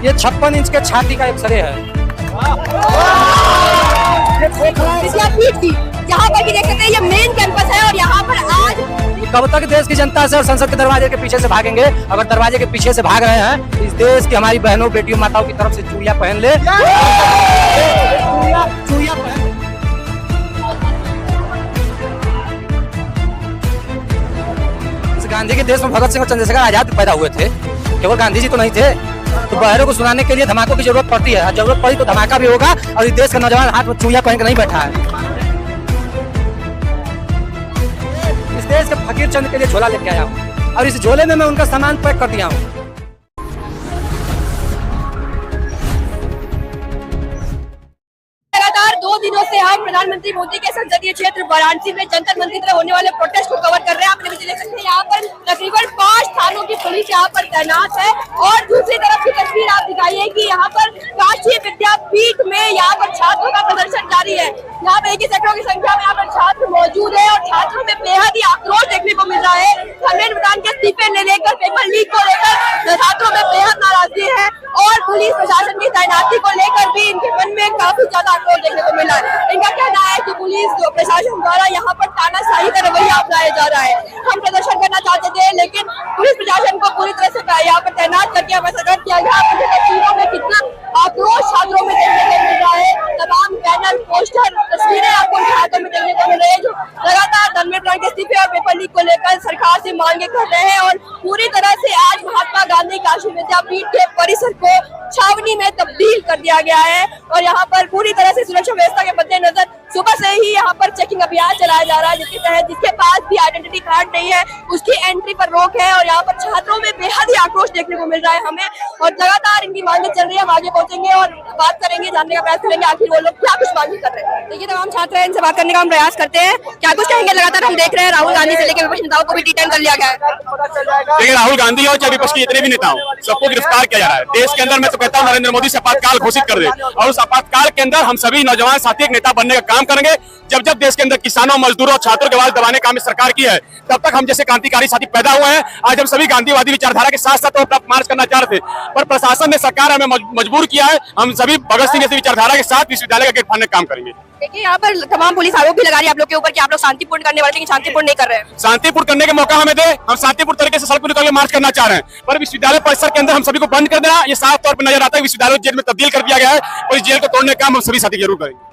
ये 56 इंच के छाती का एक्सरे है। यहाँ पर भी देख सकते हैं ये मेन कैंपस है और यहाँ पर आज कब तक देश की जनता से और संसद के दरवाजे के पीछे से भागेंगे? अगर दरवाजे के पीछे से भाग रहे हैं, इस देश की हमारी बहनों बेटियों माताओं की तरफ से चूड़ियां पहन ले, चूड़ियां पहन। इस गांधी के देश में भगत सिंह और चंद्रशेखर आजाद पैदा हुए थे, केवल गांधी जी तो नहीं थे। तो बहरों को सुनाने के लिए धमाकों की जरूरत पड़ती है, जरूरत पड़ी तो धमाका भी होगा। और इस देश का नौजवान हाथ में चूड़ियां पहन के नहीं बैठा है। इस देश के फकीर चंद के लिए झोला लेके आया हूँ और इस झोले में मैं उनका सामान पैक कर दिया हूँ। लगातार 2 दिनों से हम प्रधानमंत्री मोदी के संसदीय क्षेत्र वाराणसी में जंतर मंदिर में होने वाले प्रोटेस्ट को कवर कर रहे हैं। आप देख सकते हैं यहाँ पर तकरीबन 5 थानों की पुलिस यहाँ पर तैनात है। और दूसरी तरफ की तस्वीर आप दिखाइए कि यहाँ पर काशी विद्यापीठ में यहाँ पर छात्रों का प्रदर्शन जारी है। यहाँ पे एक सैकड़ों की संख्या में यहाँ पर छात्र मौजूद है और छात्रों में बेहद ही आक्रोश देखने को मिल रहा है। धर्मेंद्र प्रधान के इस्तीफे लेकर पेपर लीक को लेकर छात्रों में बेहद नाराजगी है और पुलिस प्रशासन की तैनाती को लेकर भी इनके मन में काफी ज्यादा आक्रोश देखने को मिला है। इनका कहना है कि पुलिस प्रशासन द्वारा यहाँ पर तानाशाही का रवैया अपनाया जा रहा है। हम प्रदर्शन करना चाहते थे लेकिन पुलिस प्रशासन को पूरी तरह से यहाँ पर तैनात करके हमें सतर्क किया गया। तस्वीरों में कितना आक्रोश छात्रों में देखने को मिल रहा है। तमाम बैनर पोस्टर तस्वीरें आपको हाथों में देखने को मिल रही है जो लगातार धर्मेंद्र प्रधान के इस्तीफे और पेपर लीक को लेकर सरकार से मांगे कर रहे हैं। और पूरी तरह से आज महात्मा गांधी काशी विद्यापीठ के परिसर को छावनी में तब्दील कर दिया गया है और यहाँ पर पूरी तरह से सुरक्षा व्यवस्था के मद्देनजर सुबह से ही यहाँ पर चेकिंग अभियान चलाया जा रहा है, जिसके तहत जिसके पास भी आइडेंटिटी कार्ड नहीं है उसकी एंट्री पर रोक है। और यहाँ पर छात्रों में बेहद ही आक्रोश देखने को मिल रहा है हमें और लगातार इनकी मांगे चल रही है। हम आगे पहुंचेंगे और बात करेंगे, जानने का प्रयास करेंगे आखिर वो लोग क्या कुछ मांगे कर रहे हैं। देखिए तमाम छात्र हैं, इनसे बात करने का हम प्रयास करते हैं। क्या कुछ कहेंगे? लगातार हम देख रहे हैं राहुल गांधी से लेकर विपक्षी नेताओं को भी डिटेन कर लिया गया है। देखिए राहुल गांधी हो चाहे विपक्ष के जितने भी नेता हो, सबको गिरफ्तार किया जा रहा है। देश के अंदर मैं तो कहता हूँ नरेंद्र मोदी से आपातकाल घोषित कर दे और उस आपातकाल के अंदर हम सभी नौजवान साथी एक नेता बनने का काम करेंगे। जब जब देश के अंदर किसानों, मजदूरों और छात्रों के आवाज दबाने का काम सरकार की है, तब तक हम जैसे क्रांतिकारी साथी पैदा हुए हैं। आज हम सभी गांधीवादी विचारधारा के साथ साथ हम मार्च करना चाह रहे थे, पर प्रशासन ने, सरकार हमें मजबूर किया है। हम सभी भगत सिंह जैसी विचारधारा के साथ विश्वविद्यालय का गेट फाड़ने का काम करेंगे। देखिए यहाँ पर तमाम पुलिस आरोप भी लगा रही है आप लोग के ऊपर कि आप लोग शांतिपूर्ण करने वाले, लेकिन शांतिपूर्ण नहीं कर रहे हैं। शांतिपूर्ण करने का मौका हमें दे, हम शांतिपूर्ण तरीके से सड़क पर निकल के मार्च करना चाह रहे हैं, पर विश्वविद्यालय परिसर के अंदर हम सभी को बंद कर देना ये साफ तौर पर नजर आता है। विश्वविद्यालय जेल में तब्दील कर दिया गया है और इस जेल को तोड़ने का काम हम सभी साथी जरूर करेंगे।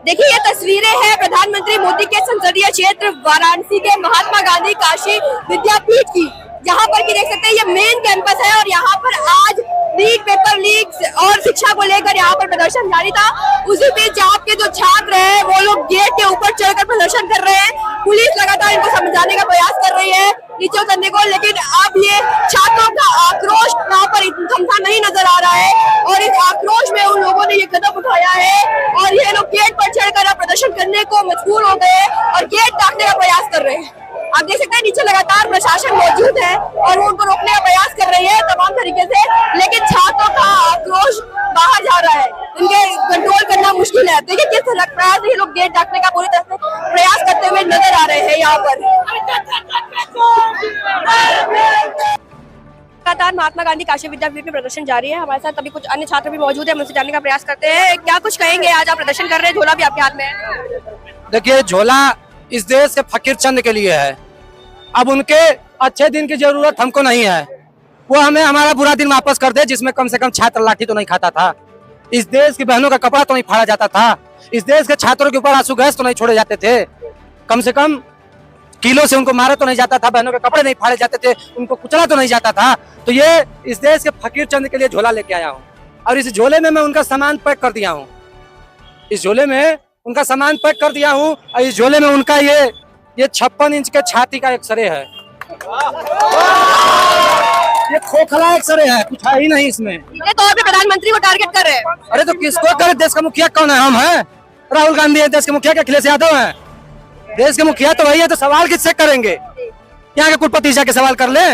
देखिए ये तस्वीरें हैं प्रधानमंत्री मोदी के संसदीय क्षेत्र वाराणसी के महात्मा गांधी काशी विद्यापीठ की। यहाँ पर भी देख सकते हैं ये मेन कैंपस है और यहाँ पर आज लीक, पेपर लीक और शिक्षा को लेकर यहाँ पर प्रदर्शन जारी था। उसी बीच आपके जो छात्र हैं वो लोग गेट के ऊपर चढ़कर प्रदर्शन कर रहे हैं। पुलिस लगातार इनको समझाने का प्रयास कर रही है नीचे उतरने को, लेकिन अब ये छात्रों का आक्रोश यहाँ पर थमता नहीं नजर आ रहा है और इस आक्रोश में उन लोगों ने ये कदम उठाया है और ये लोग गेट पर चढ़कर प्रदर्शन करने को मजबूर हो गए और गेट काटने का प्रयास कर रहे हैं। आप देख सकते हैं नीचे लगातार प्रशासन मौजूद है और वो उनको रोकने का प्रयास कर रही है तमाम तरीके से, लेकिन छात्रों का आक्रोश बाहर जा रहा है, इनके कंट्रोल करना मुश्किल है। देखिए किस प्रयास ये लोग गेट डाकने का पूरी तरह से प्रयास करते हुए नजर आ रहे हैं यहाँ पर। लगातार महात्मा गांधी काशी विद्यापीठ में प्रदर्शन जारी है। हमारे साथ अभी कुछ अन्य छात्र भी मौजूद है, हम उनसे जानने का प्रयास करते हैं। क्या कुछ कहेंगे? आज आप प्रदर्शन कर रहे हैं, झोला भी आपके हाथ में है। देखिए झोला इस देश के फकीर चंद के लिए है। अब उनके अच्छे दिन की जरूरत हमको नहीं है, वो हमें हमारा बुरा दिन वापस कर दे जिसमें कम से कम छात्र लाठी तो नहीं खाता था, इस देश की बहनों का कपड़ा तो नहीं फाड़ा जाता था, इस देश के छात्रों के ऊपर आंसू गैस तो नहीं छोड़े जाते थे, कम से कम किलो से उनको मारा तो नहीं जाता था, बहनों के कपड़े नहीं फाड़े जाते थे, उनको कुचला तो नहीं जाता था। तो ये इस देश के फकीर चंद के लिए झोला लेके आया हूँ और इस झोले में मैं उनका सामान पैक कर दिया हूँ। इस झोले में उनका सामान पैक कर दिया हूँ और इस झोले में उनका ये 56 इंच के छाती का एक्सरे है। ये खोखला एक्सरे है, कुछ है ही नहीं इसमें। सीधे तौर पे प्रधानमंत्री को टारगेट कर रहे हैं। अरे तो किसको करे? देश का मुखिया कौन है? हम हैं, राहुल गांधी है। देश के मुखिया क्या अखिलेश यादव है? देश के मुखिया तो वही है, तो सवाल किससे करेंगे? यहाँ के कुलपति जाके सवाल कर ले।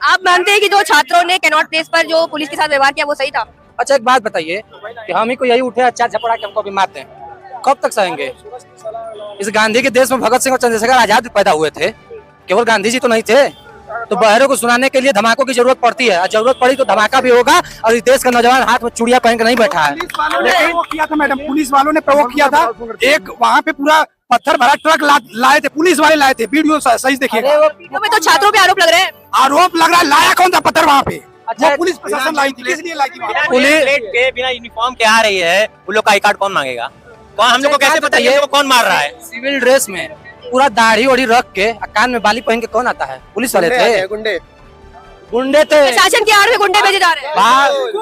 आप मानते हैं कि जो छात्रों ने कैनॉट प्लेस पर जो पुलिस के साथ व्यवहार किया वो सही था? अच्छा एक बात बताइए कि हम ही को यही उठे अच्छा झपड़ा के हमको भी मारते हैं, कब तक सहेंगे? इस गांधी के देश में भगत सिंह और चंद्रशेखर आजाद पैदा हुए थे, केवल गांधी जी तो नहीं थे। तो बहरों को सुनाने के लिए धमाकों की जरूरत पड़ती है, और जरूरत पड़ी तो धमाका भी होगा। और इस देश का नौजवान हाथ में चूड़ियां पहन कर नहीं बैठा है। पुलिस वालों ने प्रवोक किया था मैडम, पुलिस वालों ने प्रवोक किया था। एक वहाँ पे पूरा पत्थर भरा ट्रक लाए थे, पुलिस वाले लाए थे। वीडियो सही देखिएगा। वीडियो में तो छात्रों पे आरोप लग रहे हैं। आरोप लग रहा है, लाया कौन था पत्थर वहाँ पे? अच्छा, वो पुलिस प्रशासन लाई थी। किस लिए लाई थी? पुलिस के बिना यूनिफॉर्म के आ रही है, उन लोग का आई कार्ड कौन मांगेगा? कौन, हम लोग को कैसे पता ये कौन मार रहा है? सिविल ड्रेस में पूरा दाढ़ी ओढ़ी रख के, कान में बाली पहन के कौन आता है? पुलिस वाले थे, गुंडे थे। प्रशासन के आड़ में गुंडे भेजे जा रहे हैं।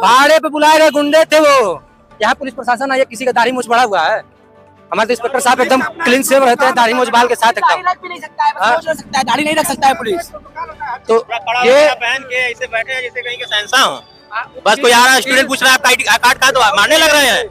भाड़े पे बुलाए गए गुंडे थे वो। यहाँ पुलिस प्रशासन आई है, किसी का दाढ़ी मूछ बढ़ा हुआ है? हमारे तो इंस्पेक्टर साहब एकदम क्लीन सेव रहते हैं, दाढ़ी मूछ बाल के साथ एकदम। दाढ़ी नहीं रख सकता है पुलिस। तो ये पहन के ऐसे बैठे हैं जैसे कहीं के शहंशाह हो। बस कोई आ रहा है, स्टूडेंट पूछ रहा है आपका कार्ड कहाँ, तो मारने लग रहे हैं।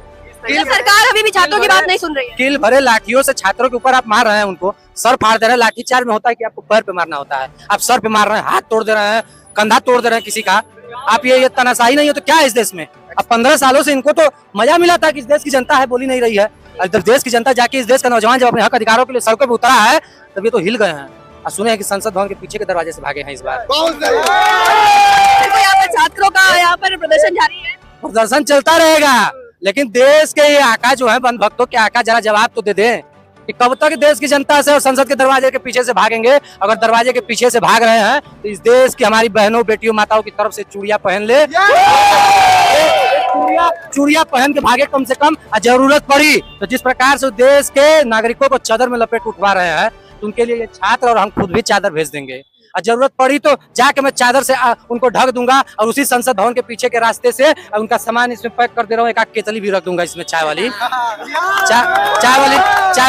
ये सरकार अभी भी छात्रों की बात नहीं सुन रही है। कील भरे लाठियों से छात्रों के ऊपर आप मार रहे हैं, उनको सर फाड़ दे रहे हैं। लाठी चार्ज में होता है कि आपको पैर पे मारना होता है, आप सर पे मार रहे हैं, हाथ तोड़ दे रहे हैं, कंधा तोड़ दे रहे हैं किसी का। आप ये तनाशाही नहीं हो तो क्या है इस देश में? अब 15 सालों से इनको तो मजा मिला था कि इस देश की जनता है बोली नहीं रही है। जब देश की जनता जाके इस देश का नौजवान जब अपने हक अधिकारों के लिए सड़कों पे उतरा है, तब ये तो हिल गए हैं। और सुने हैं कि संसद भवन के पीछे के दरवाजे से भागे हैं इस बार। देखो यहाँ पर छात्रों का यहाँ पर प्रदर्शन जारी है। प्रदर्शन चलता रहेगा, लेकिन देश के ये आका जो है, बंद भक्तों के आका, जरा जवाब तो दे दें कि कब तक देश की जनता से और संसद के दरवाजे के पीछे से भागेंगे। अगर दरवाजे के पीछे से भाग रहे हैं तो इस देश की हमारी बहनों बेटियों माताओं की तरफ से चूड़ियां पहन ले, चूड़ियां पहन के भागे कम से कम। जरूरत पड़ी तो जिस प्रकार से देश के नागरिकों को चादर में लपेट उठवा रहे हैं, तो उनके लिए ये छात्र और हम खुद भी चादर भेज देंगे। और जरूरत पड़ी तो जाके मैं चादर से उनको ढक दूंगा, और उसी संसद भवन के पीछे के रास्ते से उनका सामान इसमें पैक कर दे रहा हूँ। एक केतली भी रख दूंगा इसमें, चाय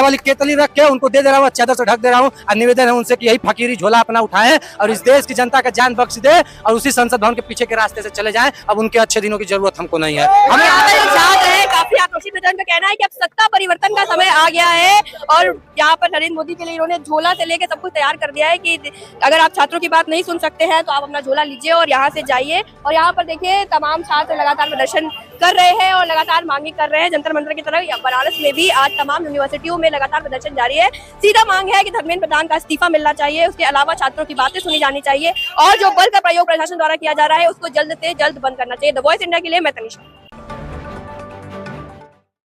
वाली केतली रख के उनको दे दे रहा हूँ, चादर से ढक दे रहा हूँ। और निवेदन है उनसे कि यही फकीरी झोला अपना उठाएं और इस देश की जनता का जान बख्श दे, और उसी संसद भवन के पीछे के रास्ते से चले जाएं। अब उनके अच्छे दिनों की जरूरत हमको नहीं है। हमें यहाँ पर जो छात्र है काफी आक्रोशित हैं। उनका कहना है कि अब सत्ता परिवर्तन का समय आ गया है, और यहाँ पर नरेंद्र मोदी के लिए इन्होंने झोला से लेकर सब कुछ तैयार कर दिया है कि अगर आप छात्रों की बात नहीं सुन सकते हैं तो आप अपना झोला लीजिए और यहाँ से जाइए। और यहाँ पर देखिए तमाम छात्र लगातार प्रदर्शन कर रहे हैं और लगातार मांगे कर रहे हैं जंतर मंतर की तरह। बनारस में भी आज तमाम यूनिवर्सिटियों में लगातार प्रदर्शन जारी है। सीधा मांग है कि धर्मेंद्र प्रधान का इस्तीफा मिलना चाहिए, उसके अलावा छात्रों की बातें सुनी जानी चाहिए, और जो बल का प्रयोग प्रशासन द्वारा किया जा रहा है उसको जल्द से जल्द बंद करना चाहिए। द वॉइस इंडिया के लिए मैं तनिषा।